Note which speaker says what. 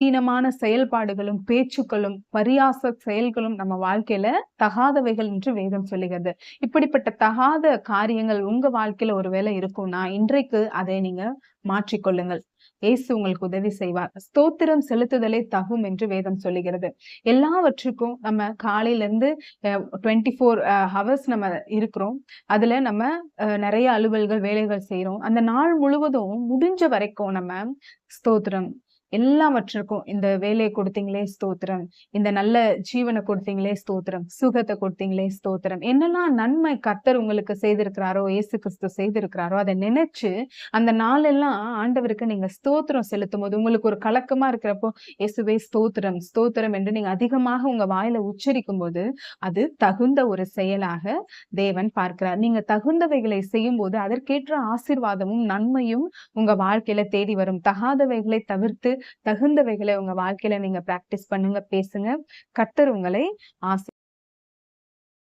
Speaker 1: ஹீனமான செயல்பாடுகளும், பேச்சுக்களும், பரியாச செயல்களும் நம்ம வாழ்க்கையில தகாதவைகள் என்று வேதம் சொல்லுகிறது. இப்படிப்பட்ட தகாத காரியங்கள் உங்க வாழ்க்கையில ஒருவேளை இருக்கும்னா, இன்றைக்கு அதை நீங்க மாற்றிக்கொள்ளுங்கள். இயேசு உங்களுக்கு உதவி செய்வார். ஸ்தோத்திரம் செலுத்துதலே தகும் என்று வேதம் சொல்லுகிறது. எல்லாவற்றுக்கும் நம்ம காலையில இருந்து 24 ஹவர்ஸ் நம்ம இருக்கிறோம். அதுல நம்ம நெறைய அலுவல்கள், வேலைகள் செய்றோம். அந்த நாள் முழுவதும் முடிஞ்ச வரைக்கும் நம்ம ஸ்தோத்திரம் எல்லாவற்றுக்கும் இந்த வேலைய கொடுத்தீங்களே ஸ்தோத்திரம். இந்த நல்ல ஜீவன கொடுத்தீங்களே ஸ்தோத்திரம். சுகத்த கொடுத்தீங்களே ஸ்தோத்திரம். என்னெல்லாம் நன்மை கர்த்தர் உங்களுக்கு செய்திருக்கிறாரோ, இயேசு கிறிஸ்து செய்திருக்கிறாரோ, அத நினைச்சு அந்த நாளெல்லாம் ஆண்டவருக்கு நீங்க ஸ்தோத்திரம் செலுத்தும்போது, உங்களுக்கு ஒரு கலக்கமா இருக்கிறப்போ, இயேசுவே ஸ்தோத்திரம், ஸ்தோத்திரம் என்று நீங்க அதிகமாக உங்க வாயில உச்சரிக்கும்போது, அது தகுந்த ஒரு செயலாக தேவன் பார்க்கிறார். நீங்க தகுந்தவைகளை செய்யும்போது, அதற்கேற்ற ஆசீர்வாதமும், நன்மையும் உங்க வாழ்க்கையில தேடி வரும். தகாதவைகளை தவிர்த்து தகுந்தவைகளை உங்க வாழ்க்கையில நீங்க பிராக்டிஸ் பண்ணுங்க, பேசுங்க. கர்த்தர் உங்களை